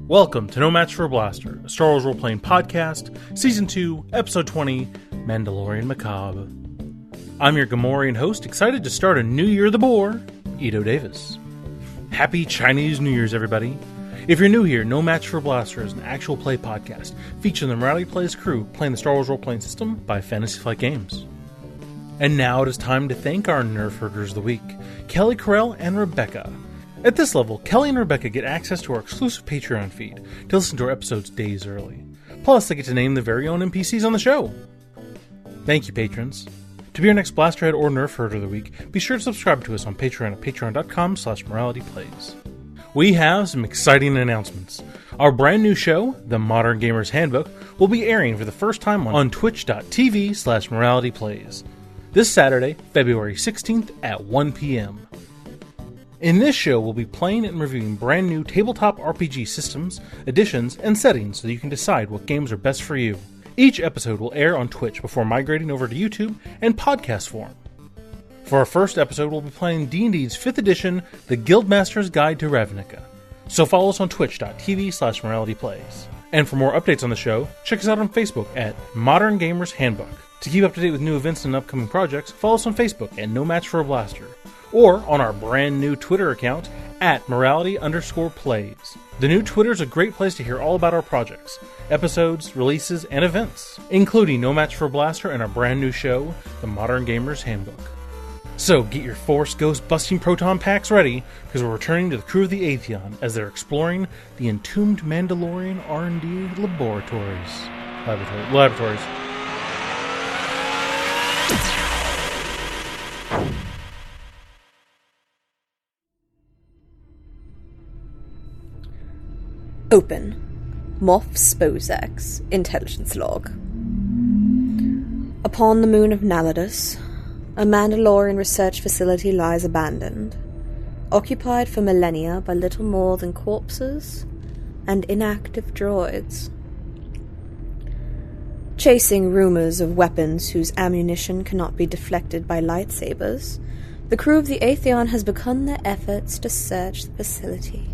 Welcome to No Match for a Blaster, a Star Wars role-playing podcast, Season 2, Episode 20, Mandalorian Macabre. I'm your Gamorrean host, excited to start a new year of the boar, Ito Davis. Happy Chinese New Year's, everybody. If you're new here, No Match for a Blaster is an actual play podcast featuring the Morality Plays crew playing the Star Wars role-playing system by Fantasy Flight Games. And now it is time to thank our Nerf Herders of the Week, Kelly Carell and Rebecca. At this level, Kelly and Rebecca get access to our exclusive Patreon feed to listen to our episodes days early. Plus, they get to name their very own NPCs on the show. Thank you, patrons. To be our next Blasterhead or Nerf Herder of the Week, be sure to subscribe to us on Patreon at patreon.com/moralityplays. We have some exciting announcements. Our brand new show, The Modern Gamer's Handbook, will be airing for the first time on twitch.tv/moralityplays. This Saturday, February 16th at 1 p.m. In this show, we'll be playing and reviewing brand new tabletop RPG systems, additions, and settings so that you can decide what games are best for you. Each episode will air on Twitch before migrating over to YouTube and podcast form. For our first episode, we'll be playing D&D's 5th edition, The Guildmaster's Guide to Ravnica. So follow us on twitch.tv/moralityplays. And for more updates on the show, check us out on Facebook at Modern Gamer's Handbook. To keep up to date with new events and upcoming projects, follow us on Facebook at No Match for a Blaster, or on our brand new Twitter account at Morality_Plays. The new Twitter is a great place to hear all about our projects, episodes, releases, and events, including No Match for a Blaster and our brand new show, The Modern Gamer's Handbook. So get your Force Ghost busting proton packs ready, because we're returning to the crew of the Atheon as they're exploring the entombed Mandalorian R&D laboratories. Open. Moff Sposex. Intelligence log. Upon the moon of Nalidus, a Mandalorian research facility lies abandoned, occupied for millennia by little more than corpses and inactive droids. Chasing rumors of weapons whose ammunition cannot be deflected by lightsabers, the crew of the Atheon has begun their efforts to search the facility.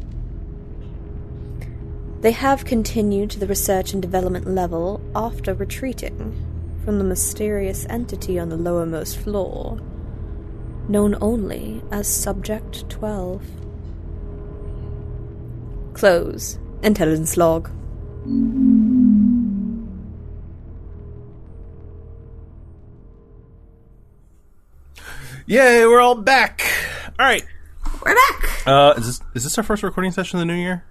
They have continued to the research and development level after retreating from the mysterious entity on the lowermost floor, known only as Subject 12. Close. Intelligence log. Yay, we're all back! Alright. We're back! Is this our first recording session of the new year?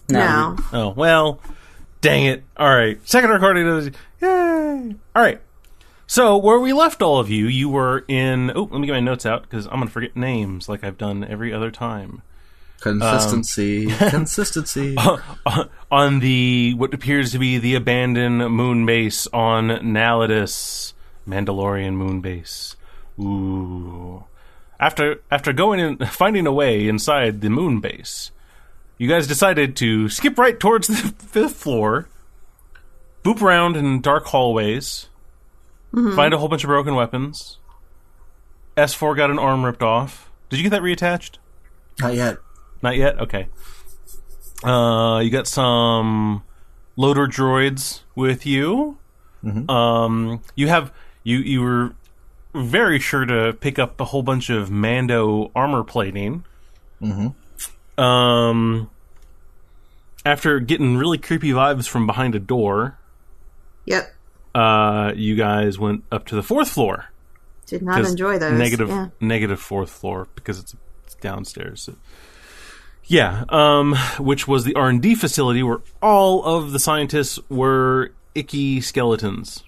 No. Oh, well, dang it. Alright, second recording. Yay! Alright, so where we left all of you, you were in... Oh, let me get my notes out, because I'm going to forget names like I've done every other time. Consistency. Consistency. On the, what appears to be the abandoned moon base on Nalidus. Mandalorian moon base. Ooh. After going and finding a way inside the moon base, you guys decided to skip right towards the 5th floor, boop around in dark hallways, find a whole bunch of broken weapons. S4 got an arm ripped off. Did you get that reattached? Not yet. Not yet? Okay. You got some loader droids with you. Mm-hmm. You were very sure to pick up a whole bunch of Mando armor plating. Mm-hmm. After getting really creepy vibes from behind a door. Yep. You guys went up to the 4th floor. Did not enjoy those. Negative 4th floor because it's downstairs. So. Yeah. Which was the R&D facility where all of the scientists were icky skeletons.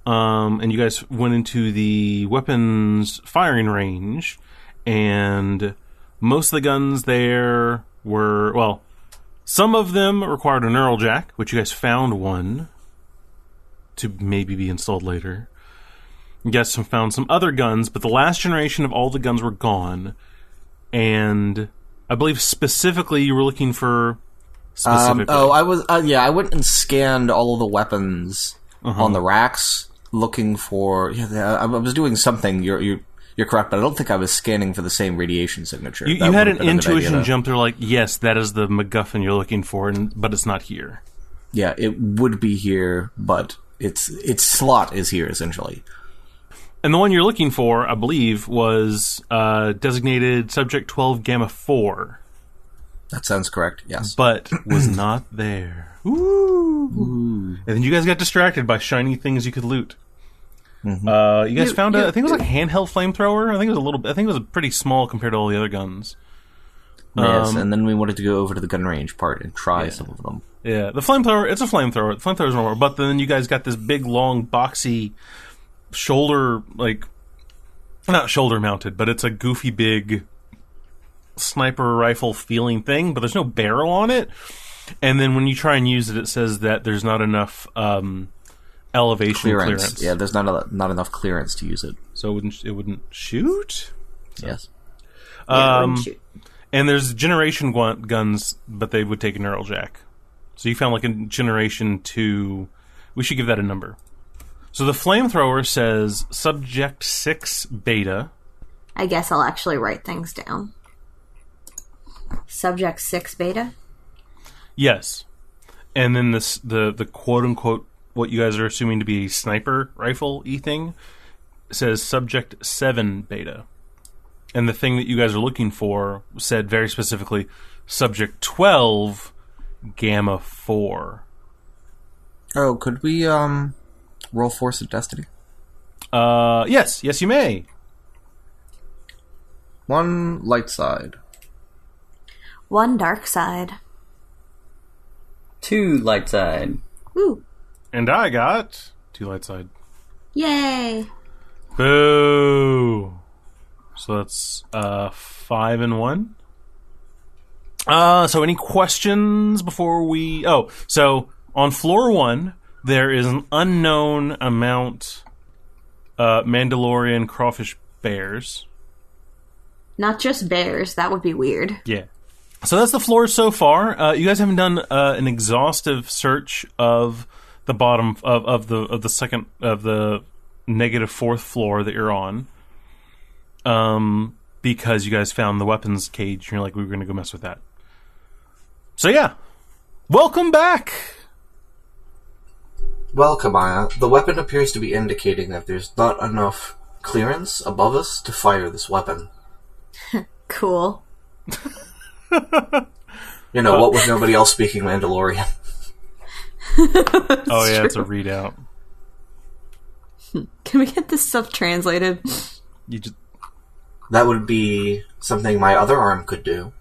And you guys went into the weapons firing range, and most of the guns there were, well, some of them required a neural jack, which you guys found one to maybe be installed later. You guys found some other guns, but the last generation of all the guns were gone. And I believe specifically you were looking for specifically. I was. I went and scanned all of the weapons on the racks, looking for. Yeah, I was doing something. You You're correct, but I don't think I was scanning for the same radiation signature. You had an intuition jump. They're like, yes, that is the MacGuffin you're looking for, but it's not here. Yeah, it would be here, but its slot is here, essentially. And the one you're looking for, I believe, was designated Subject 12 Gamma 4. That sounds correct, yes. But was not there. Ooh. And then you guys got distracted by shiny things you could loot. Mm-hmm. You guys found I think it was like a handheld flamethrower. I think it was pretty small compared to all the other guns. Yes, and then we wanted to go over to the gun range part and try some of them. Yeah, the flamethrower, it's a flamethrower. The flamethrower's normal, but then you guys got this big, long, boxy shoulder, like, not shoulder mounted, but it's a goofy big sniper rifle feeling thing, but there's no barrel on it. And then when you try and use it, it says that there's not enough elevation clearance. Yeah, there's not enough clearance to use it. So it wouldn't shoot? Yes. It wouldn't shoot. And there's generation guns, but they would take a neural jack. So you found like a generation 2. We should give that a number. So the flamethrower says Subject 6 Beta. I guess I'll actually write things down. Subject 6 Beta? Yes. And then the quote-unquote, what you guys are assuming to be a sniper rifle-y thing, says Subject 7 Beta. And the thing that you guys are looking for said very specifically Subject 12 Gamma 4. Oh, could we roll Force of Destiny? Yes, you may. 1 light side. 1 dark side. 2 light side. Woo! And I got 2 light side. Yay! Boo! So that's 5 and 1. So any questions before we... Oh, so on floor 1, there is an unknown amount Mandalorian crawfish bears. Not just bears, that would be weird. Yeah. So that's the floor so far. You guys haven't done an exhaustive search of the bottom of the second of the negative 4th floor that you're on. Because you guys found the weapons cage and you're like, we were going to go mess with that. So yeah, welcome back. Well, Kamaya, the weapon appears to be indicating that there's not enough clearance above us to fire this weapon. Cool. You know, what with nobody else speaking Mandalorian. Oh yeah, it's a readout. Can we get this stuff translated? You just... That would be something my other arm could do.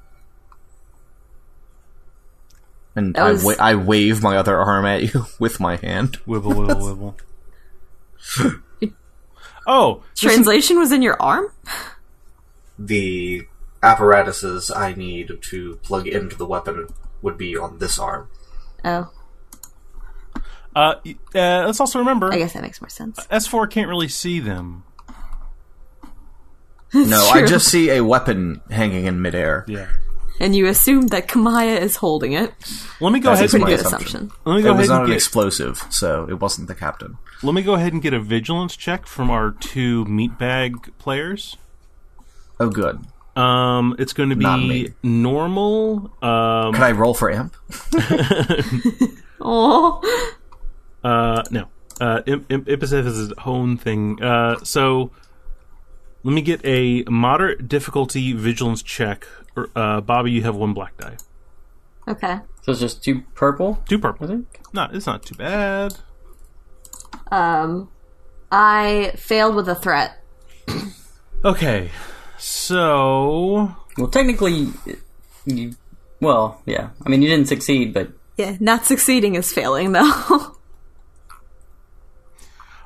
And I wave my other arm at you with my hand. Wibble, wibble, wibble. Oh! Translation was in your arm? The apparatuses I need to plug into the weapon would be on this arm. Oh. Let's also remember... I guess that makes more sense. S4 can't really see them. No, I just see a weapon hanging in midair. Yeah. And you assume that Kamaya is holding it. Let me go ahead and get assumption. Let me go it was ahead not and an explosive, so it wasn't the captain. Let me go ahead and get a vigilance check from our 2 meatbag players. Oh, good. It's going to be normal. Can I roll for amp? Oh. No. Imposeth is his own thing. So let me get a moderate difficulty vigilance check. Bobby, you have 1 black die. Okay. So it's just 2 purple? 2 purple. I think. No, it's not too bad. I failed with a threat. Okay. So... Well, technically, well, yeah. I mean, you didn't succeed, but... Yeah, not succeeding is failing, though.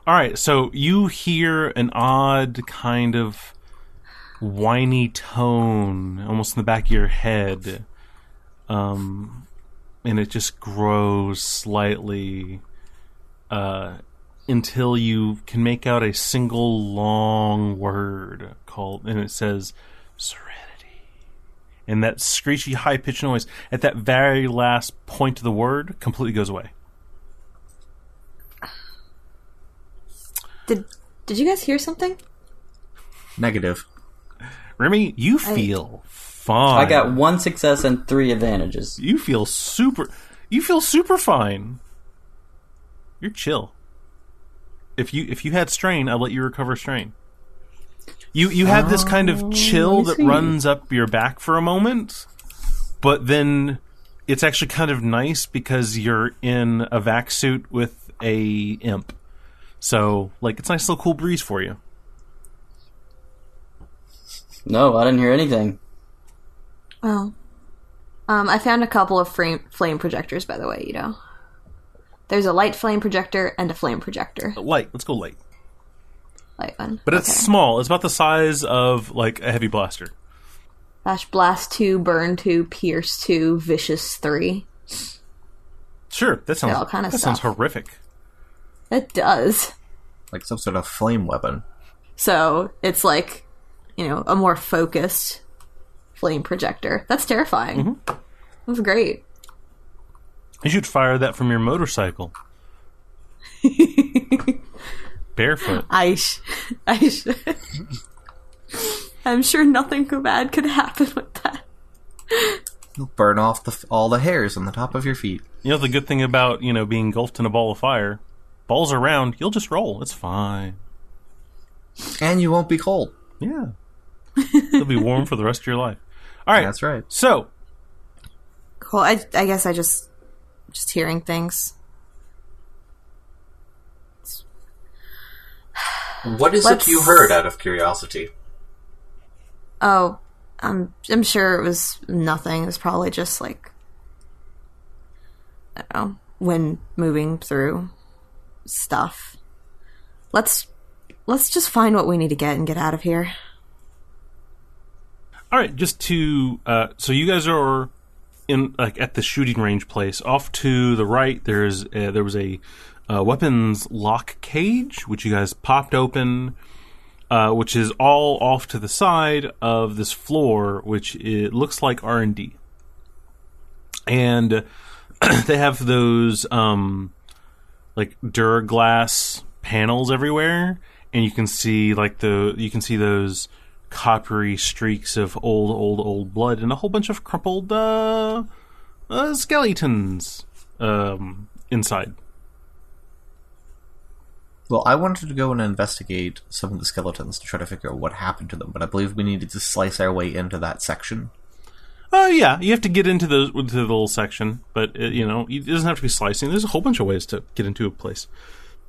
Alright, so you hear an odd kind of whiny tone almost in the back of your head. And it just grows slightly until you can make out a single long word called, and it says Serenity. And that screechy high-pitched noise at that very last point of the word completely goes away. Did you guys hear something? Negative. Remy, you feel fine. I got 1 success and 3 advantages. You feel super fine. You're chill. If you had strain, I'll let you recover strain. You have this kind of chill that runs up your back for a moment, but then it's actually kind of nice because you're in a vac suit with a imp. So, like, it's a nice little cool breeze for you. No, I didn't hear anything. Oh. I found a couple of flame projectors, by the way, Ito. There's a light flame projector and a flame projector. Light. Let's go light. Light one. But it's small. It's about the size of, like, a heavy blaster. Blast 2, Burn 2, Pierce 2, Vicious 3. Sure, that sounds all kind of sounds stuff. horrific. It does. Like some sort of flame weapon. So, it's like, a more focused flame projector. That's terrifying. Mm-hmm. That's great. You should fire that from your motorcycle. Barefoot. I should. I'm sure nothing bad could happen with that. You'll burn off all the hairs on the top of your feet. You know the good thing about, being engulfed in a ball of fire? Balls are round, you'll just roll. It's fine. And you won't be cold. Yeah. You'll be warm for the rest of your life. All right. That's right. So. Cool. I guess I just hearing things. What is it you heard, out of curiosity? Oh, I'm sure it was nothing. It was probably just like, I don't know, wind moving through stuff. Let's just find what we need to get and get out of here. All right, just to so you guys are in at the shooting range place. Off to the right, there was a weapons lock cage which you guys popped open, which is all off to the side of this floor, which it looks like R&D, and they have those like Duraglass panels everywhere, and you can see those coppery streaks of old blood and a whole bunch of crumpled skeletons inside. Well, I wanted to go and investigate some of the skeletons to try to figure out what happened to them, but I believe we needed to slice our way into that section. Yeah, you have to get into the little section, but it doesn't have to be slicing. There's a whole bunch of ways to get into a place.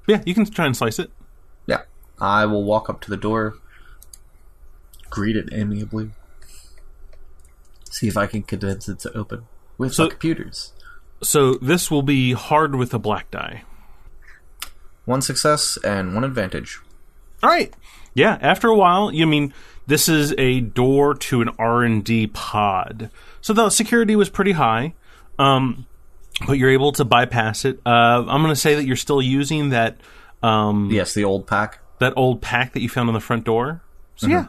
Yeah, you can try and slice it. Yeah, I will walk up to the door, greet it amiably, see if I can convince it to open with the computers. So this will be hard with a black die. 1 success and 1 advantage. All right. Yeah, after a while, this is a door to an R&D pod. So the security was pretty high, but you're able to bypass it. I'm going to say that you're still using that... yes, the old pack. That old pack that you found on the front door. So yeah.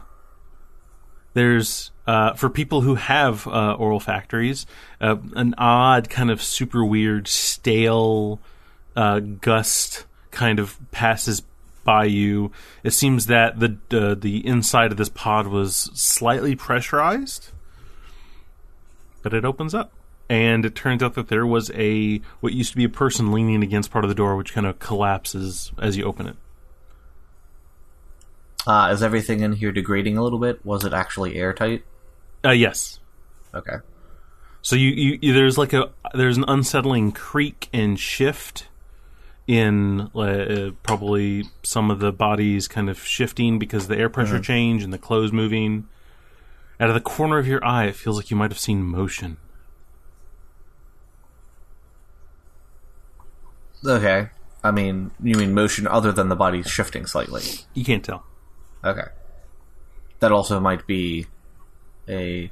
There's, for people who have oral factories, an odd kind of super weird stale gust kind of passes by you. It seems that the inside of this pod was slightly pressurized, but it opens up, and it turns out that there was what used to be a person leaning against part of the door, which kind of collapses as you open it. Is everything in here degrading a little bit? Was it actually airtight? Yes. Okay. So you there's an unsettling creak and shift in probably some of the bodies kind of shifting because of the air pressure change and the clothes moving. Out of the corner of your eye, it feels like you might have seen motion. Okay. You mean motion other than the body shifting slightly? You can't tell. Okay. That also might be a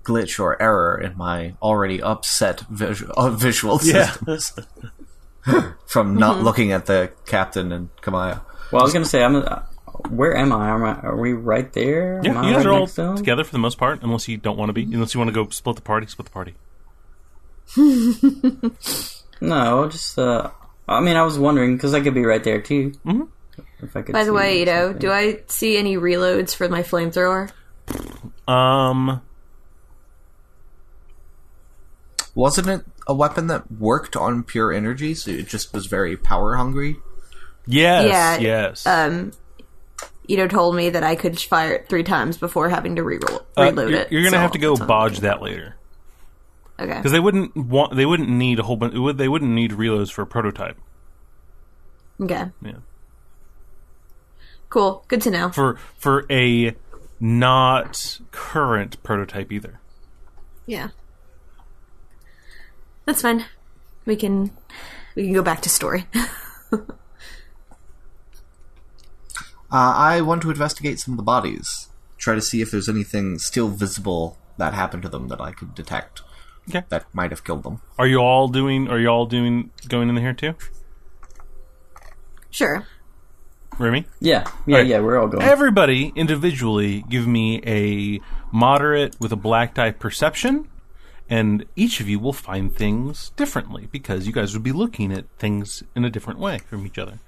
glitch or error in my already upset visual systems. From not looking at the captain and Kamaya. Well, I was going to say, where am I? Are we right there? Yeah, you guys are all together for the most part, unless you don't want to be. Unless you want to go split the party. No, just, I was wondering, because I could be right there, too. Mm-hmm. If I could By the see way, something. do I see any reloads for my flamethrower? Wasn't it a weapon that worked on pure energy, so it just was very power hungry? Yes, Yeah, yes. Ito told me that I could fire it 3 times before having to reload it. You're gonna have to go that's what I'm bodge looking that for. later. Okay. Because they wouldn't need a whole bunch. They wouldn't need reloads for a prototype. Okay. Yeah. Cool. Good to know. For a not current prototype either. Yeah. That's fine. We can go back to story. I want to investigate some of the bodies. Try to see if there's anything still visible that happened to them that I could detect. Okay. That might have killed them. Are you all doing going in here too? Sure. Remy? Yeah, Alright. we're all going. Everybody individually give me a moderate with a black die perception, and each of you will find things differently because you guys would be looking at things in a different way from each other.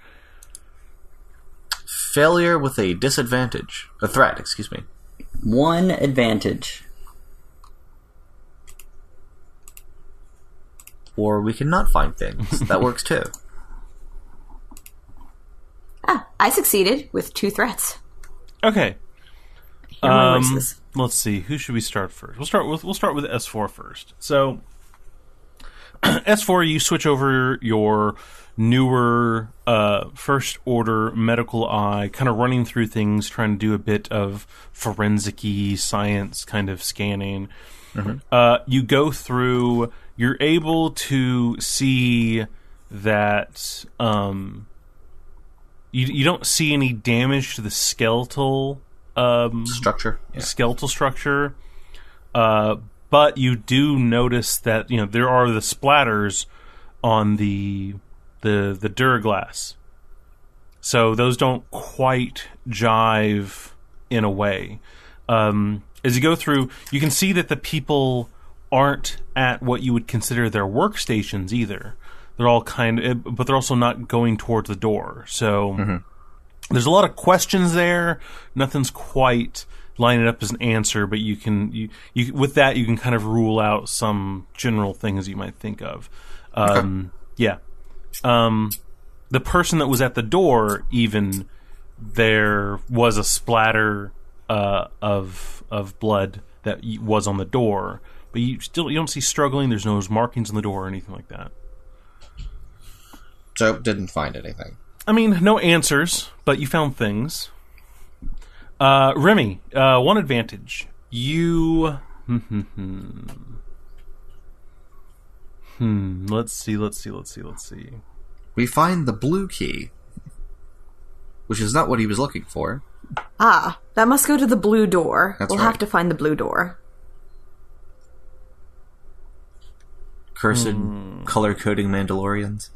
Failure with a disadvantage. A threat, excuse me. 1 advantage. Or we can not find things. That works too. I succeeded with 2 threats. Okay. Hammer voices. Let's see. Who should we start first? We'll start with S4 first. So S4, you switch over your newer first order medical eye, kind of running through things, trying to do a bit of forensic-y science kind of scanning. You go through. You're able to see that you don't see any damage to the skeletal Structure. Yeah. skeletal structure, but you do notice that there are the splatters on the Duraglass, so those don't quite jive in a way. As you go through, you can see that the people aren't at what you would consider their workstations either. They're all but they're also not going towards the door. So there's a lot of questions there. Nothing's quite lining up as an answer, but you with that you can kind of rule out some general things you might think of. Yeah. The person that was at the door, even there was a splatter of blood that was on the door, but you don't see struggling. There's no markings on the door or anything like that. So didn't find anything. I mean, no answers, but you found things. Remy, 1 advantage. You. Let's see. We find the blue key, which is not what he was looking for. That must go to the blue door. That's We'll right. have to find the blue door. Cursed color-coding Mandalorians.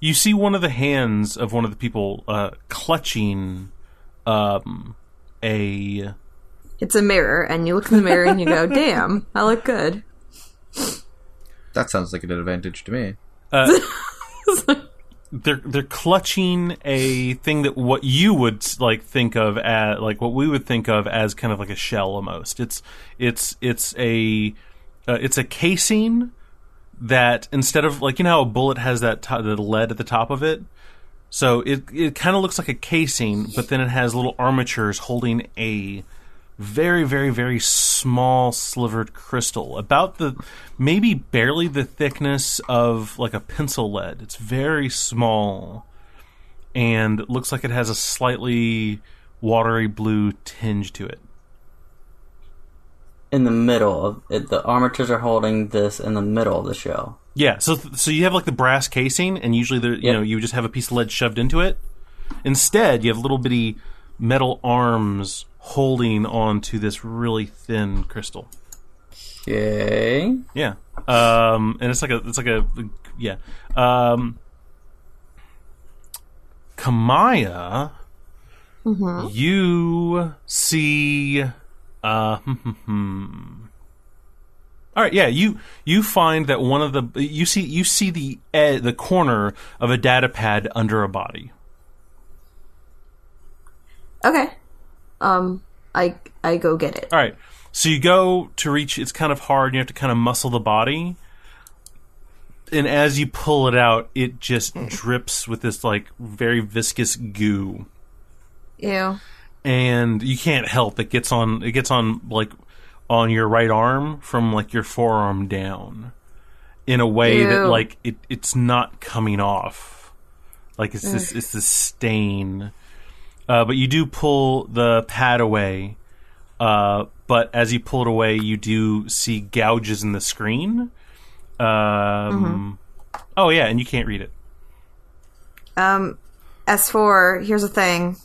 You see one of the hands of one of the people clutching a. It's a mirror, and you look in the mirror and you go, "Damn, I look good." That sounds like an advantage to me. They're clutching a thing that what you would think of as what we would think of as kind of like a shell almost. It's a casing that instead of how a bullet has that the lead at the top of it, so it kind of looks like a casing, but then it has little armatures holding a very, very, very small slivered crystal, about maybe barely the thickness of like a pencil lead. It's very small, and it looks like it has a slightly watery blue tinge to it. In the middle of it, the armatures are holding this in the middle of the shell. Yeah, so you have like the brass casing, and usually you just have a piece of lead shoved into it. Instead, you have little bitty metal arms holding on to this really thin crystal. Okay. Yeah. And it's like a yeah. Kamaya, you see all right, yeah, you find that one of the you see the corner of a data pad under a body. Okay. I go get it. All right. So you go to reach. It's kind of hard. You have to kind of muscle the body. And as you pull it out, it just drips with this like very viscous goo. Ew. And you can't help. It gets on like on your right arm from like your forearm down in a way that like it's not coming off. Like it's this stain. But you do pull the pad away. But as you pull it away, you do see gouges in the screen. Oh yeah, and you can't read it. S4, here's the thing.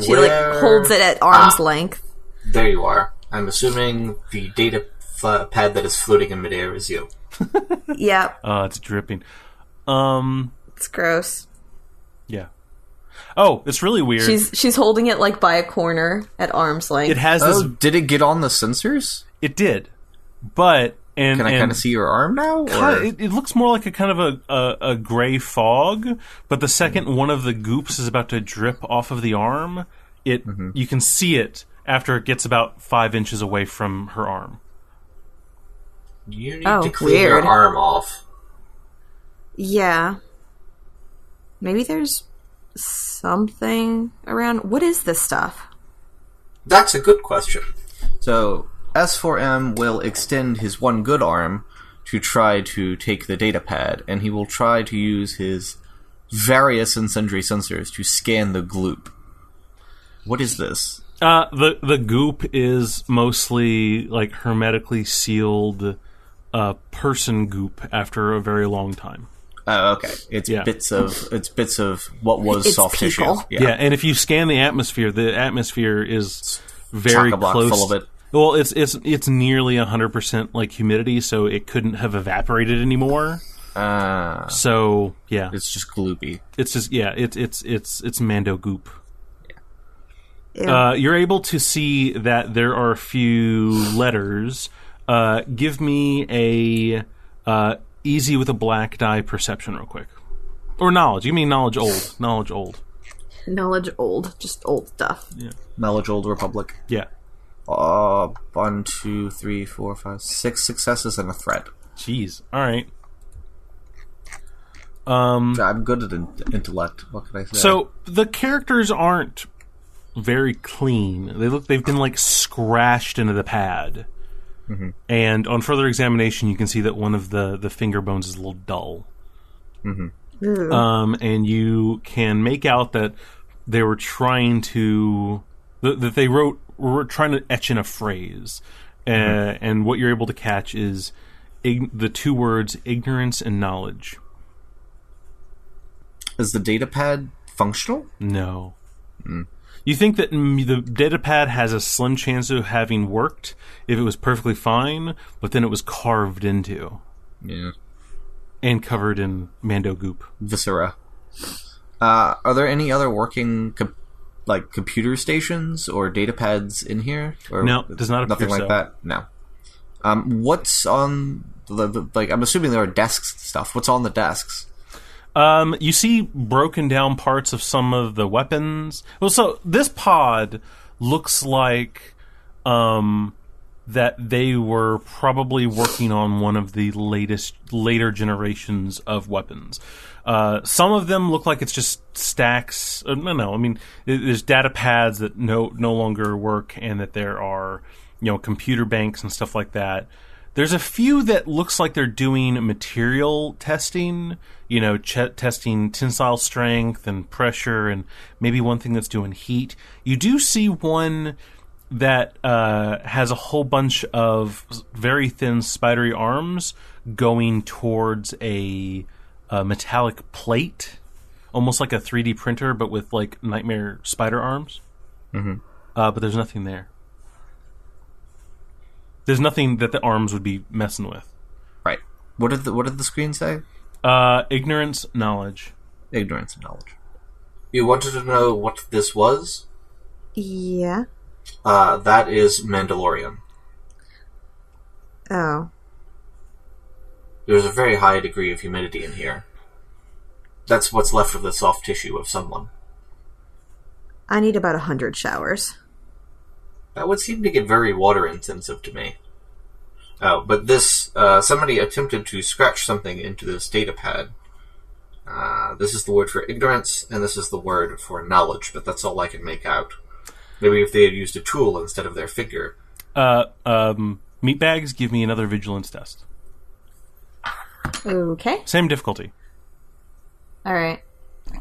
She holds it at arm's length. There you are. I'm assuming the data pad that is floating in midair is you. Yep. It's dripping. It's gross. Yeah. Oh, it's really weird. She's holding it like by a corner at arm's length. It has this. Did it get on the sensors? It did, but can I kind of see your arm now? It looks more like a kind of a gray fog. But the second one of the goops is about to drip off of the arm, you can see it after it gets about 5 inches away from her arm. You need to clean your arm off. Yeah. Maybe there's something around. What is this stuff? That's a good question. So S4M will extend his one good arm to try to take the data pad, and he will try to use his various and sundry sensors to scan the gloop. What is this? The goop is mostly like hermetically sealed person goop after a very long time. Oh, okay. It's bits of what was soft tissue. Yeah, and if you scan the atmosphere is very close. Full of it. Well, it's nearly 100% like humidity, so it couldn't have evaporated anymore. So yeah, it's just gloopy. It's just it's Mando goop. Yeah. You're able to see that there are a few letters. Give me a easy with a black die perception real quick. Or knowledge. You mean knowledge old. Knowledge old. Knowledge old. Just old stuff. Yeah. Knowledge old Republic. Yeah. 1, 2, 3, 4, 5, 6 successes and a threat. Jeez. Alright. I'm good at intellect. What can I say? So, the characters aren't very clean. They've been like scratched into the pad. Mm-hmm. And on further examination, you can see that one of the finger bones is a little dull. Mm-hmm. And you can make out that they were trying to were trying to etch in a phrase, and what you're able to catch is the two words ignorance and knowledge. Is the data pad functional? No. You think that the datapad has a slim chance of having worked if it was perfectly fine, but then it was carved into. Yeah. And covered in Mando goop. Viscera. Are there any other working computer stations or datapads in here? Or no, it does not appear nothing like that? No. What's on I'm assuming there are desks stuff. What's on the desks? You see broken down parts of some of the weapons. Well, so this pod looks like that they were probably working on one of the later generations of weapons. Some of them look like it's just stacks. No. I mean, there's data pads that no longer work, and that there are computer banks and stuff like that. There's a few that looks like they're doing material testing, testing tensile strength and pressure, and maybe one thing that's doing heat. You do see one that has a whole bunch of very thin spidery arms going towards a metallic plate, almost like a 3D printer, but with like nightmare spider arms. Mm-hmm. But there's nothing there. There's nothing that the arms would be messing with. Right. What did the screen say? Ignorance, knowledge. Ignorance and knowledge. You wanted to know what this was? Yeah. That is Mandalorian. Oh. There's a very high degree of humidity in here. That's what's left of the soft tissue of someone. I need about 100 showers. That would seem to get very water intensive to me. Oh, but this, somebody attempted to scratch something into this data pad. This is the word for ignorance, and this is the word for knowledge, but that's all I can make out. Maybe if they had used a tool instead of their figure. Meatbags, give me another vigilance test. Okay. Same difficulty. All right.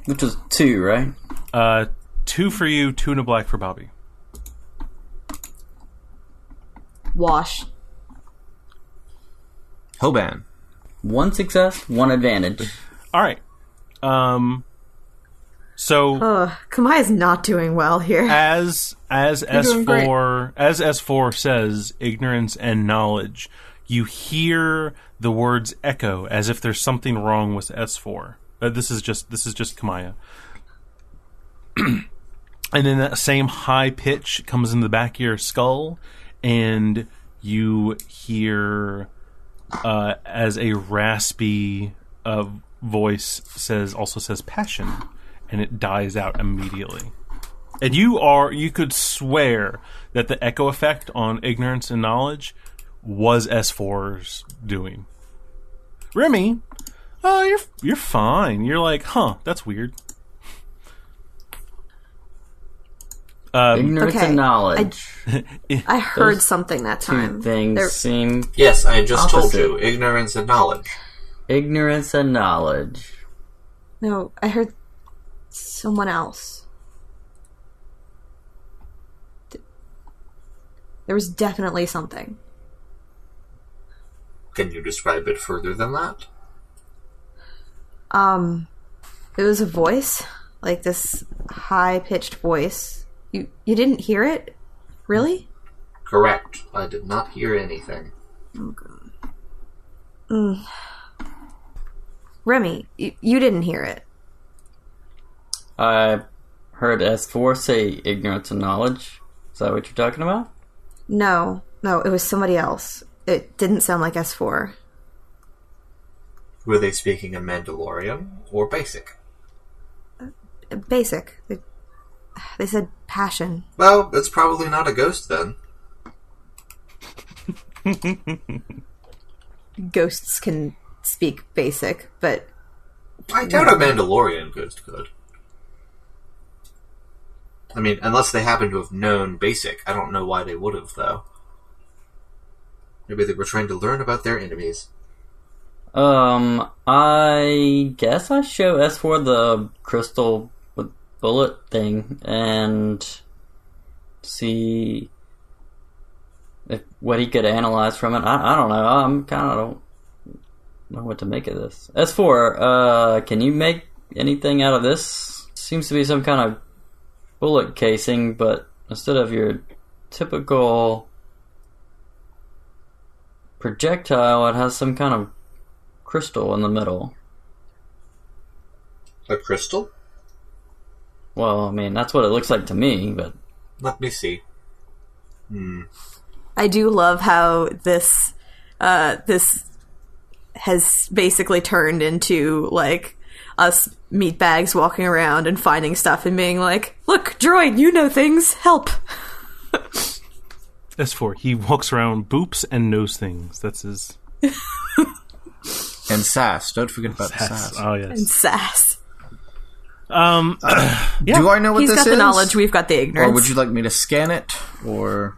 Which was 2, right? 2 for you, 2 and a black for Bobby. Wash. Hoban. 1 success, 1 advantage. All right. So Kamaya's not doing well here. as S4 says, ignorance and knowledge, you hear the words echo as if there's something wrong with S4. This is just Kamaya. And then that same high pitch comes in the back of your skull, and you hear as a raspy voice says passion, and it dies out immediately. And you could swear that the echo effect on ignorance and knowledge was S4's doing. Remy, you're fine. You're like, that's weird. Ignorance okay. and knowledge. I heard something that time. Two things seem Yes, I just told opposite. you. Ignorance and knowledge. Ignorance and knowledge. No, I heard someone else. There was definitely something. Can you describe it further than that? It was a voice, like this high-pitched voice. You didn't hear it? Really? Correct. I did not hear anything. Oh, God. Remy, you didn't hear it. I heard S4 say ignorance and knowledge. Is that what you're talking about? No, it was somebody else. It didn't sound like S4. Were they speaking in Mandalorian or Basic? Basic. They said passion. Well, it's probably not a ghost then. Ghosts can speak basic, but... I doubt a Mandalorian ghost could. I mean, unless they happen to have known Basic. I don't know why they would have, though. Maybe they were trying to learn about their enemies. I guess I show S4 the crystal with bullet thing and see what he could analyze from it. I don't know. I'm kind of don't know what to make of this. S4, can you make anything out of this? Seems to be some kind of bullet casing, but instead of your typical projectile, it has some kind of crystal in the middle. A crystal? Well, I mean, that's what it looks like to me, but... Let me see. I do love how this has basically turned into, like, us meatbags walking around and finding stuff and being like, look, droid, you know things, help. S4, he walks around, boops, and knows things. That's his... And sass. Don't forget about the sass. Oh, yes. And sass. Yeah. Do I know what He's this is? got the knowledge, we've got the ignorance. Or would you like me to scan it? Or...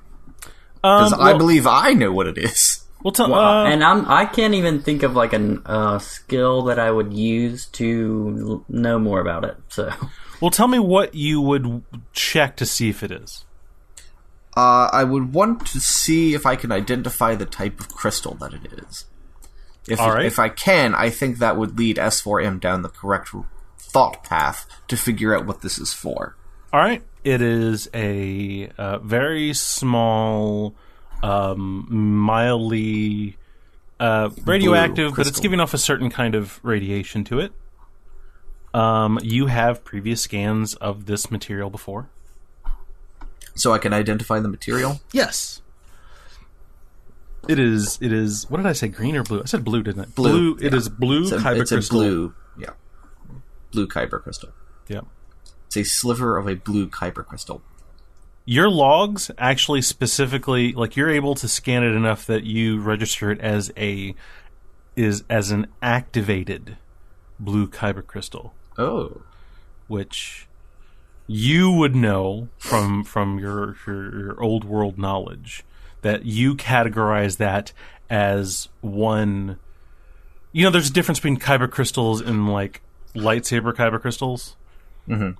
Because I believe I know what it is. We'll tell... and I can't even think of like a skill that I would use to know more about it. So, well, tell me what you would check to see if it is. I would want to see if I can identify the type of crystal that it is. If I can, I think that would lead S4M down the correct thought path to figure out what this is for. All right. It is a very small, mildly radioactive, but it's giving off a certain kind of radiation to it. You have previous scans of this material before. So I can identify the material? Yes. It is. What did I say? Green or blue? I said blue, didn't I? Blue. It is blue kyber crystal. It's a blue. Yeah. Blue kyber crystal. Yeah. It's a sliver of a blue kyber crystal. Your logs actually specifically, like, you're able to scan it enough that you register it as an activated blue kyber crystal. Oh. Which you would know from your old world knowledge that you categorize that as one. You know, there's a difference between kyber crystals and, like, lightsaber kyber crystals. Mm-hmm.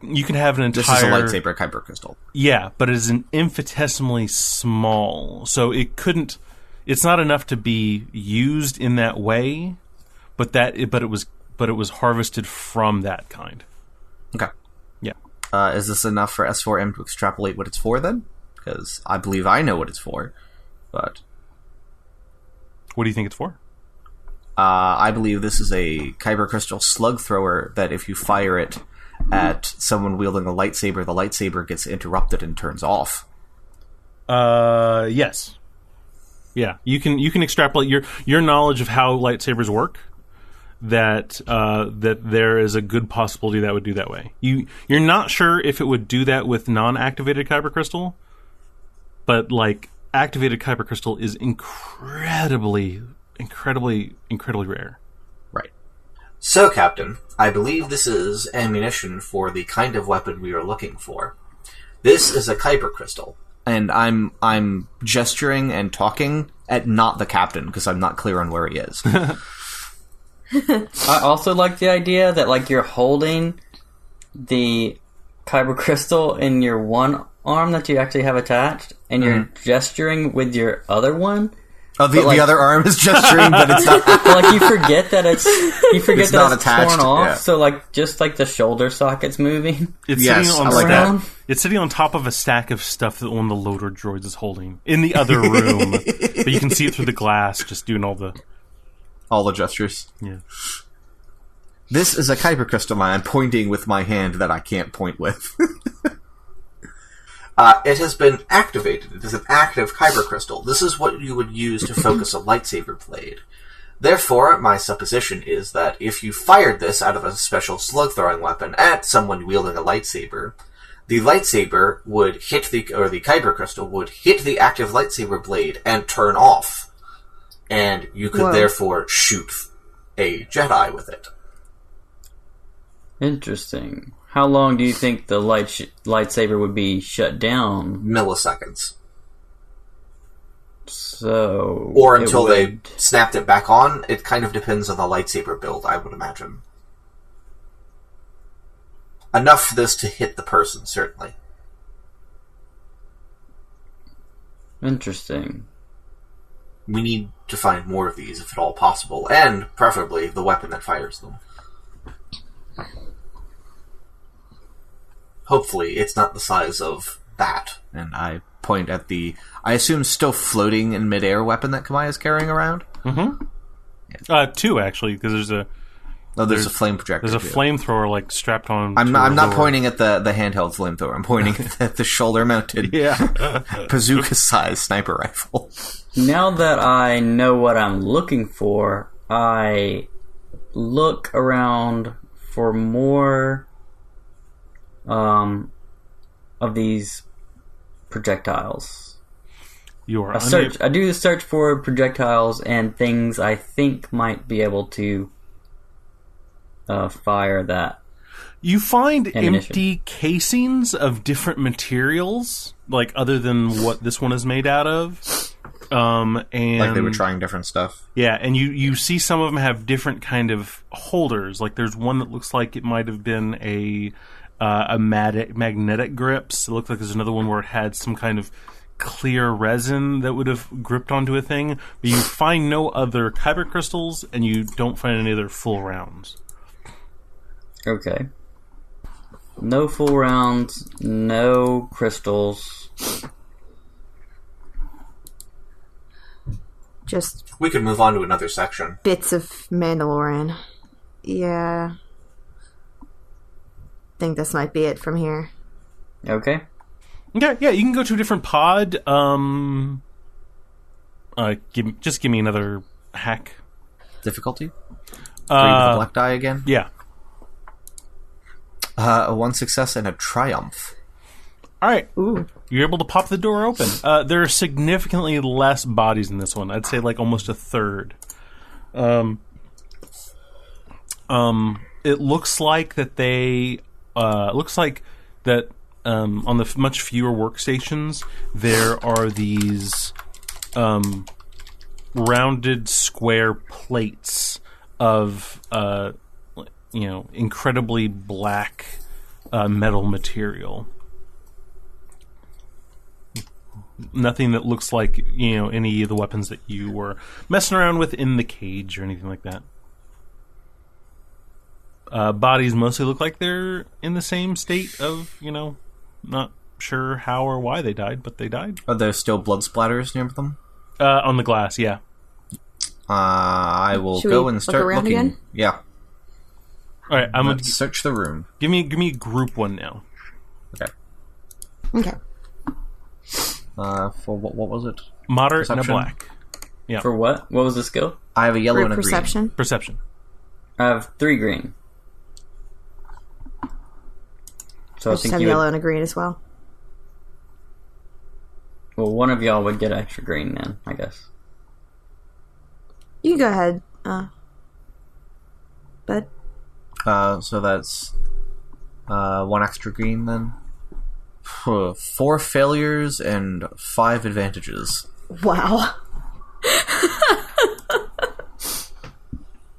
You can have an entire... This is a lightsaber kyber crystal. Yeah, but it is an infinitesimally small. So it's not enough to be used in that way, but it was harvested from that kind. Okay. Yeah. Is this enough for S4M to extrapolate what it's for, then? Because I believe I know what it's for, but... What do you think it's for? I believe this is a kyber crystal slug thrower that if you fire it at someone wielding a lightsaber, the lightsaber gets interrupted and turns off. Yes. Yeah, you can extrapolate your knowledge of how lightsabers work. That there is a good possibility that would do that way. You're not sure if it would do that with non-activated kyber crystal, but, like, activated kyber crystal is incredibly rare. Right. So, Captain, I believe this is ammunition for the kind of weapon we are looking for. This is a kyber crystal, and I'm gesturing and talking at not the captain because I'm not clear on where he is. I also like the idea that, like, you're holding the kyber crystal in your one arm that you actually have attached, and you're gesturing with your other one. Oh, the other arm is gesturing, but it's not. But, like, you forget that it's not attached, torn off. Yeah. So, like, just like the shoulder socket's moving. It's Yes, sitting on I like that. It's sitting on top of a stack of stuff that one of the loader droids is holding in the other room, but you can see it through the glass, just doing all the gestures. Yeah. This is a kyber crystal, and I'm pointing with my hand that I can't point with. It has been activated. It is an active kyber crystal. This is what you would use to focus a lightsaber blade. Therefore, my supposition is that if you fired this out of a special slug-throwing weapon at someone wielding a lightsaber, the lightsaber would hit the kyber crystal would hit the active lightsaber blade and turn off. And you could therefore shoot a Jedi with it. Interesting. How long do you think the lightsaber would be shut down? Milliseconds. So... Or until they snapped it back on. It kind of depends on the lightsaber build, I would imagine. Enough for this to hit the person, certainly. Interesting. We need to find more of these, if at all possible, and, preferably, the weapon that fires them. Hopefully, it's not the size of that. And I point at the, I assume, still floating in midair weapon that Kamai is carrying around? Mm-hmm. Yeah. Two, actually, because there's a flame projector. There's a flamethrower, like, strapped on. I'm not pointing at the handheld flamethrower. I'm pointing at the shoulder-mounted, bazooka-sized sniper rifle. Now that I know what I'm looking for, I look around for more of these projectiles. I do the search for projectiles and things I think might be able to fire that. You find ammunition. Empty casings of different materials, like other than what this one is made out of. And like they were trying different stuff. Yeah, and you see some of them have different kind of holders. Like there's one that looks like it might have been a magnetic grips. It looks like there's another one where it had some kind of clear resin that would have gripped onto a thing. But you find no other kyber crystals, and you don't find any other full rounds. Okay. No full rounds, no crystals. Just we could move on to another section. Bits of Mandalorian. Yeah. Think this might be it from here. Okay. Okay, yeah, you can go to a different pod. Just give me another hack. Difficulty? 3 with the black die again? Yeah. A 1 success and a triumph. All right. Ooh. You're able to pop the door open. There are significantly less bodies in this one. I'd say like almost a third. It looks like that on the much fewer workstations there are these rounded square plates of incredibly black metal material. Nothing that looks like any of the weapons that you were messing around with in the cage or anything like that. Bodies mostly look like they're in the same state of, not sure how or why they died, but they died. Are there still blood splatters near them? On the glass, yeah. I will Should go we and start look around looking. again? Yeah. All right, I'm gonna Let's search the room. give me group one now. Okay. Okay. For what was it? Moderate and a Perception? black. Yeah. For what? What was the skill? I have a yellow and a Perception. Perception. I have 3 green. So I I just think have you yellow would, and a green as well. well, one of y'all would get extra green then, I guess. You can go ahead, bud. green. So that's 1 extra green then. 4 failures and 5 advantages. Wow.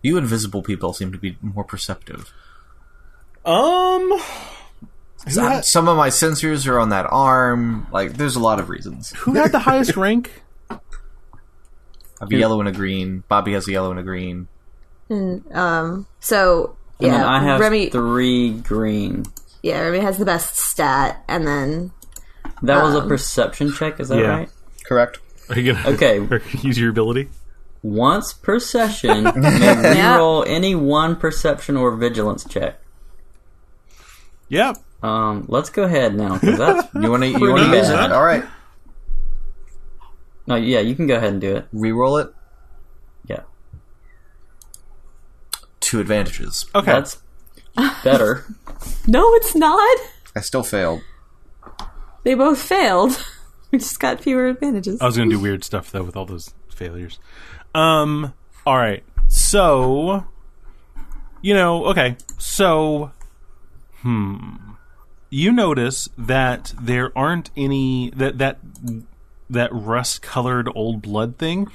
You invisible people seem to be more perceptive. Some of my sensors are on that arm. Like, there's a lot of reasons. Who had the highest rank? I have a yellow and a green. Bobby has a yellow and a green. So And yeah, then I have Remy. 3 green. Yeah, Remy has the best stat, and then That was a perception check, is that Yeah. right? Correct. Are you gonna Okay. use your ability? Once per session, you may reroll any 1 perception or vigilance check. Yep. Let's go ahead now, because that's... You want to Pretty use bad. it? All right. No, yeah, you can go ahead and do it. Reroll it. Yeah. 2 advantages. Okay. That's better. no, it's not. I still failed. They both failed. We just got fewer advantages. I was going to do weird stuff, though, with all those failures. All right. So, okay. So, you notice that there aren't any... That rust-colored old blood thing,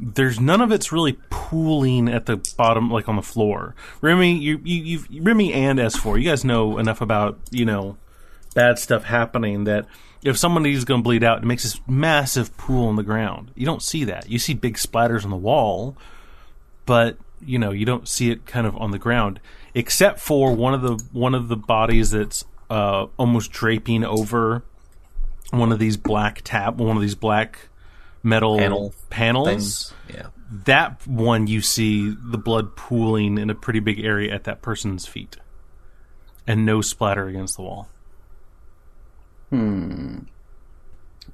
there's none of it's really pooling at the bottom, like on the floor. Remy, Remy and S4, you guys know enough about, bad stuff happening that if somebody's going to bleed out, it makes this massive pool on the ground. You don't see that. You see big splatters on the wall, but you don't see it kind of on the ground, except for one of the bodies that's almost draping over one of these black metal panels. Things. Yeah. That one, you see the blood pooling in a pretty big area at that person's feet, and no splatter against the wall.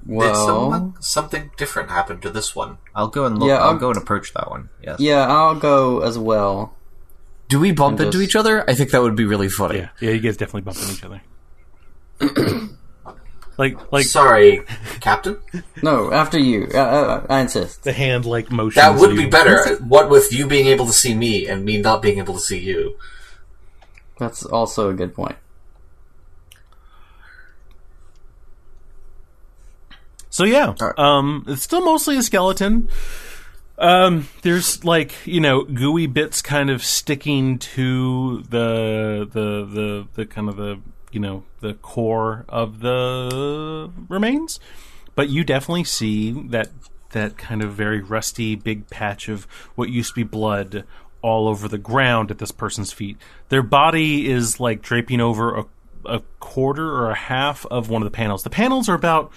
Well, something different happened to this one. I'll go and look. Yeah, I'll go and approach that one. Yes. yeah, I'll go as well. Do we bump And into just- each other? I think that would be really funny. Yeah, you guys definitely bump into each other. like Sorry, Captain. No, after you. I insist. the hand motion. That would be better. What with you being able to see me and me not being able to see you. That's also a good point. So yeah, it's still mostly a skeleton. There's gooey bits kind of sticking to the kind of the core of the remains, but you definitely see that kind of very rusty big patch of what used to be blood all over the ground at this person's feet. Their body is draping over a quarter or a half of one of the panels. The panels are about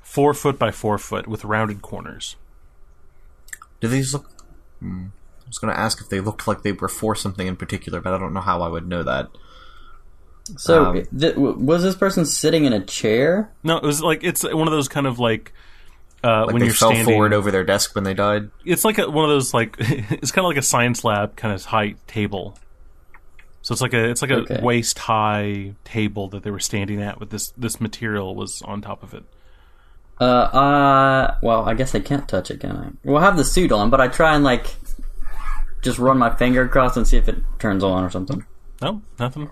4 foot by 4 foot with rounded corners. Do these look... I was going to ask if they looked like they were for something in particular, but I don't know how I would know that. So, was this person sitting in a chair? No, it was it's one of those kind of Like when they you're fell standing forward over their desk when they died? It's one of those it's kind of like a science lab kind of height table. So it's like a Okay. waist high table that they were standing at with this material was on top of it. Well, I guess I can't touch it, can I? Well, I have the suit on, but I try and just run my finger across and see if it turns on or something. No, nothing.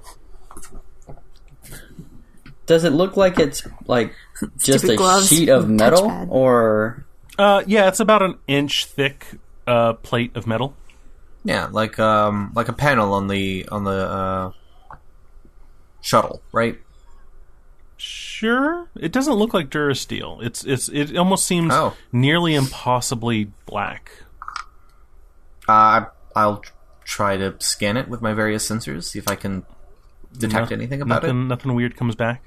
Does it look like it's just Stupid a gloves sheet of with metal, touchpad. or Yeah, it's about an inch thick plate of metal. Yeah, like a panel on the shuttle, right? Sure, it doesn't look like Durasteel. It almost seems Oh. nearly impossibly black. I'll try to scan it with my various sensors, see if I can detect anything about it. Nothing weird comes back.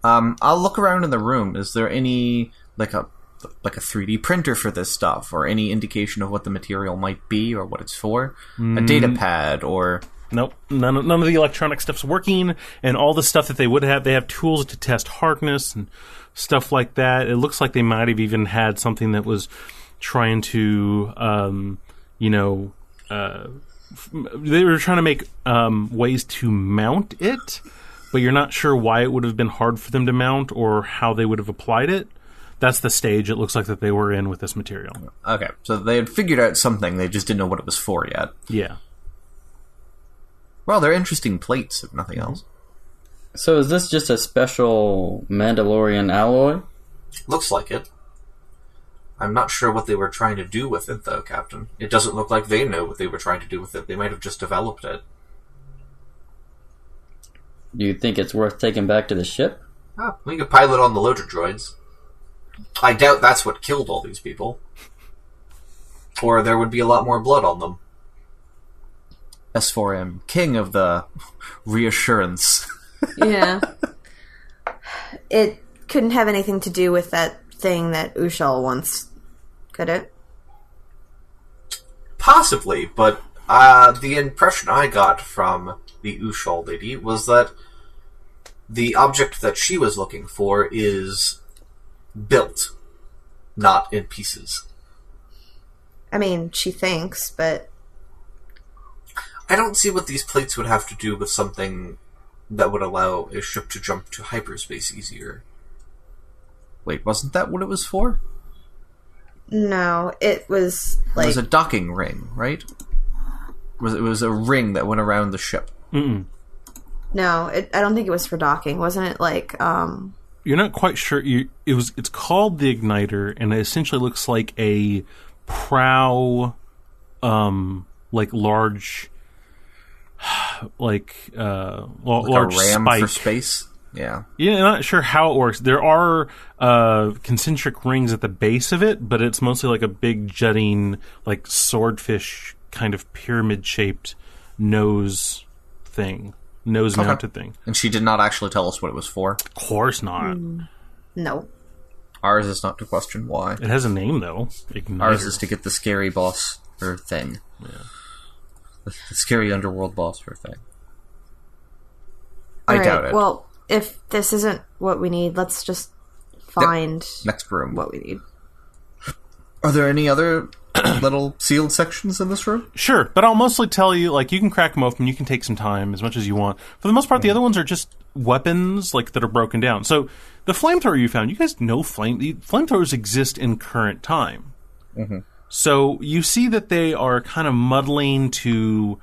I'll look around in the room. Is there any like a 3D printer for this stuff, or any indication of what the material might be or what it's for? A data pad, or Nope, none of the electronic stuff's working, and all the stuff that they would have, they have tools to test hardness and stuff like that. It looks like they might have even had something that was trying to, they were trying to make ways to mount it, but you're not sure why it would have been hard for them to mount or how they would have applied it. That's the stage it looks like that they were in with this material. okay, so they had figured out something. They just didn't know what it was for yet. Yeah. Well, they're interesting plates, if nothing else. so is this just a special Mandalorian alloy? Looks like it. I'm not sure what they were trying to do with it, though, Captain. It doesn't look like they know what they were trying to do with it. They might have just developed it. Do you think it's worth taking back to the ship? Ah, we could pilot on the loader droids. I doubt that's what killed all these people. Or there would be a lot more blood on them. S4M, king of the reassurance. Yeah. It couldn't have anything to do with that thing that Ushal wants, could it? Possibly, but the impression I got from the Ushal lady was that the object that she was looking for is built, not in pieces. I mean, she thinks, but I don't see what these plates would have to do with something that would allow a ship to jump to hyperspace easier. Wait, wasn't that what it was for? no, it was It like was a docking ring, right? It was a ring that went around the ship. Mm-mm. no. I don't think it was for docking, wasn't it? Like, You're not quite sure. It's called the Igniter, and it essentially looks like a prow, like large, large Like a ram spike. for space. Yeah. Yeah, I'm not sure how it works. There are concentric rings at the base of it, but it's mostly like a big jutting, like swordfish kind of pyramid-shaped nose mounted thing. And she did not actually tell us what it was for. Of course not. no. Ours is not to question why. It has a name though. Igniter. Ours is to get the scary boss or thing. Yeah. The scary underworld boss or thing. I All right, doubt it. Well, if this isn't what we need, let's just find Next room. what we need. Are there any other little sealed sections in this room? Sure, but I'll mostly tell you, like, you can crack them open, you can take some time, as much as you want. For the most part, the other ones are just weapons, like, that are broken down. So, the flamethrower you found, you guys know flamethrowers exist in current time. Mm-hmm. So, you see that they are kind of muddling to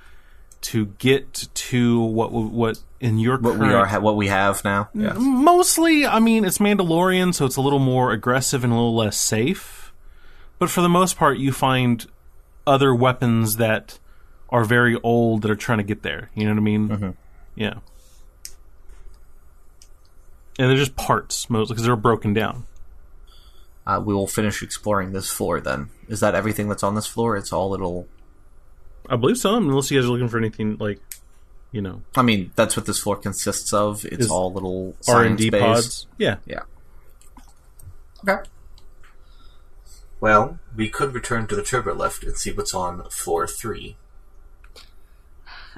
get to what in your What current... what we have now? Yeah. Mostly, I mean, it's Mandalorian, so it's a little more aggressive and a little less safe. But for the most part, you find other weapons that are very old that are trying to get there. You know what I mean? Mm-hmm. Yeah. And they're just parts, mostly, because they're broken down. We will finish exploring this floor then. Is that everything that's on this floor? It's all little... I believe so, unless you guys are looking for anything, like, you know... I mean, that's what this floor consists of. It's Is all little R&D science-based. pods. Yeah. Yeah. Okay. Well, we could return to the turbolift and see what's on floor 3.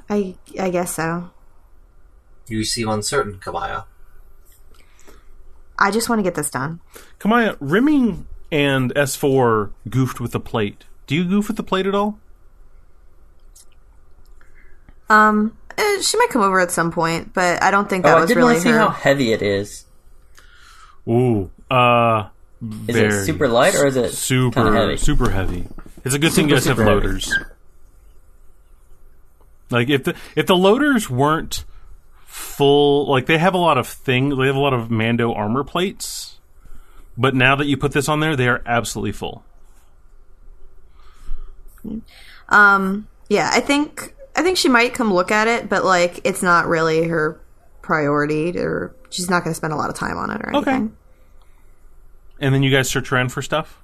I guess so. You seem uncertain, Kamaya. I just want to get this done. Kamaya, Rimming and S4 goofed with the plate. Do you goof with the plate at all? She might come over at some point, but I don't think that I was didn't really want to see her. how heavy it is. Ooh, Is it super light or is it kind of heavy? super heavy. It's a good thing you guys have super heavy. loaders. Like if the loaders weren't full, like they have a lot of Mando armor plates, but now that you put this on there, they are absolutely full. Yeah, I think she might come look at it, but like it's not really her priority, or she's not going to spend a lot of time on it or anything. Okay. And then you guys search around for stuff?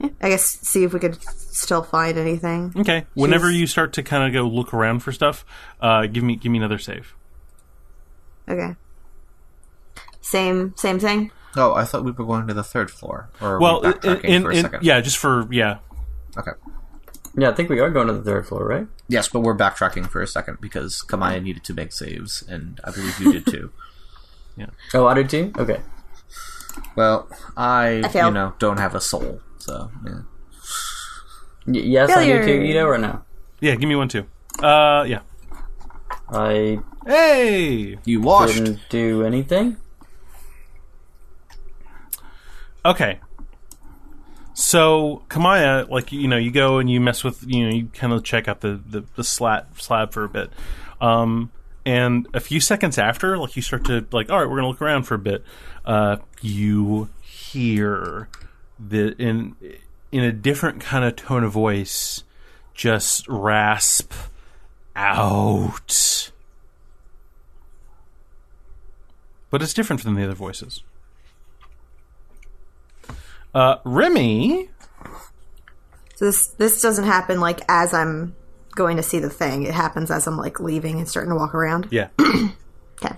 Yeah, I guess see if we could still find anything. Okay. Whenever you start to kind of go look around for stuff, give me another save. Okay. Same thing. Oh, I thought we were going to the third floor. Or are Well, we backtracking for a second? yeah, just for Okay. Yeah, I think we are going to the third floor, right? Yes, but we're backtracking for a second because Kamaya needed to make saves, and I believe you did too. Oh, I did too? Okay. Well, I failed. don't have a soul, so yeah. Yes, Failure. I do too, Ito, or no? Yeah, give me one too. Yeah. I Hey! You washed. didn't do anything. Okay. So, Kamaya, like, you go and you mess with, you kind of check out the slab for a bit. And a few seconds after, like, you start to, like, all right, we're going to look around for a bit. You hear in a different kind of tone of voice, just rasp out. But it's different from the other voices. Remy. So this doesn't happen like as I'm going to see the thing. It happens as I'm like leaving and starting to walk around. Yeah. Okay.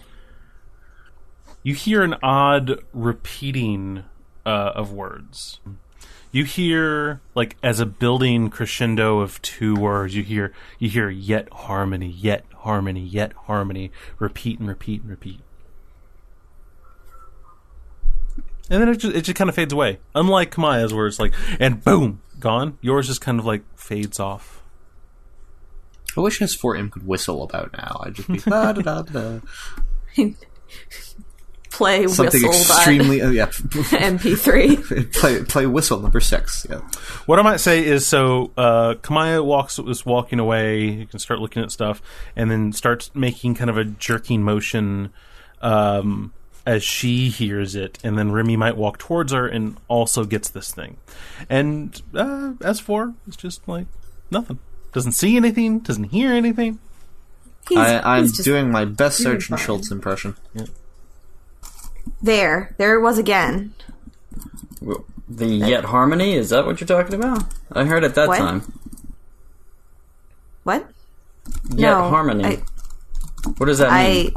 You hear an odd repeating of words. You hear, like, as a building crescendo of two words, you hear yet harmony, yet harmony, yet harmony, repeat and repeat and repeat. And then it just kind of fades away. Unlike Kamaya's, where it's like, and boom, gone. Yours just kind of like fades off. I wish S4M could whistle about now. I'd just be da da da da. Play Something whistle extremely MP3. play whistle number 6. Yeah. What I might say is, so Kamaya is walking away. You can start looking at stuff, and then starts making kind of a jerking motion as she hears it, and then Remy might walk towards her and also gets this thing. And S4 is just like nothing. Doesn't see anything. Doesn't hear anything. I'm just doing my best doing Sergeant fine. Schultz impression. Yeah. There it was again. The yet harmony, is that what you're talking about? I heard it that What? time. What? Yet No, harmony. What does that mean?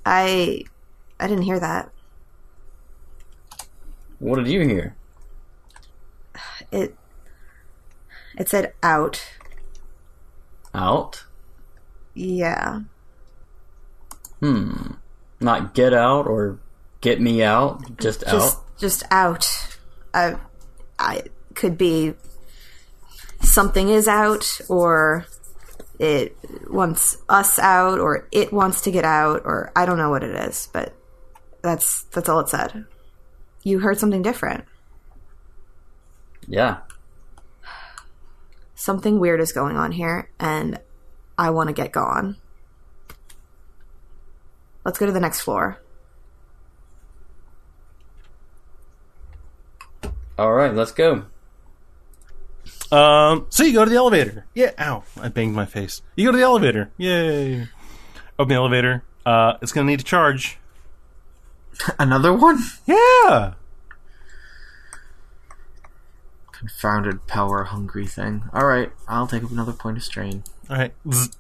I didn't hear that. What did you hear? It said out. Out? Yeah. Not get out or get me out? Just out? Just out. I could be something is out, or it wants us out, or it wants to get out, or I don't know what it is, but that's all it said. You heard something different. Yeah. Something weird is going on here, and I want to get gone. Let's go to the next floor. Alright, let's go. So you go to the elevator. Yeah, ow. I banged my face. You go to the elevator. Yay. Open the elevator. It's going to need a charge. Another one? Yeah. Confounded power hungry thing. Alright, I'll take up another point of strain. All right. Zzz.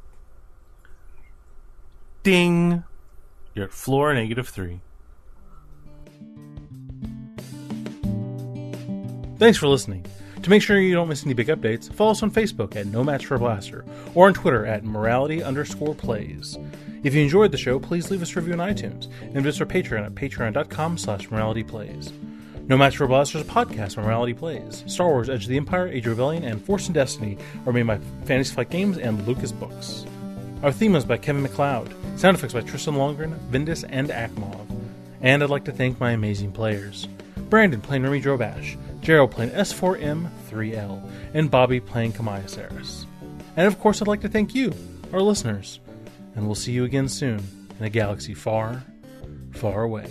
Ding. You're at floor -3. Thanks for listening. To make sure you don't miss any big updates, follow us on Facebook at No Match for a Blaster or on Twitter at morality_plays. If you enjoyed the show, please leave us a review on iTunes and visit our Patreon at patreon.com/moralityplays. No Match for a Blaster is a podcast where Morality Plays. Star Wars, Edge of the Empire, Age of Rebellion, and Force and Destiny are made by Fantasy Flight Games and Lucas Books. Our theme was by Kevin MacLeod. Sound effects by Tristan Longren, Vindis, and Akmov. And I'd like to thank my amazing players. Brandon playing Remy Drobash, Gerald playing S4M3L, and Bobby playing Kamaya Saris. And of course I'd like to thank you, our listeners. And we'll see you again soon in a galaxy far, far away.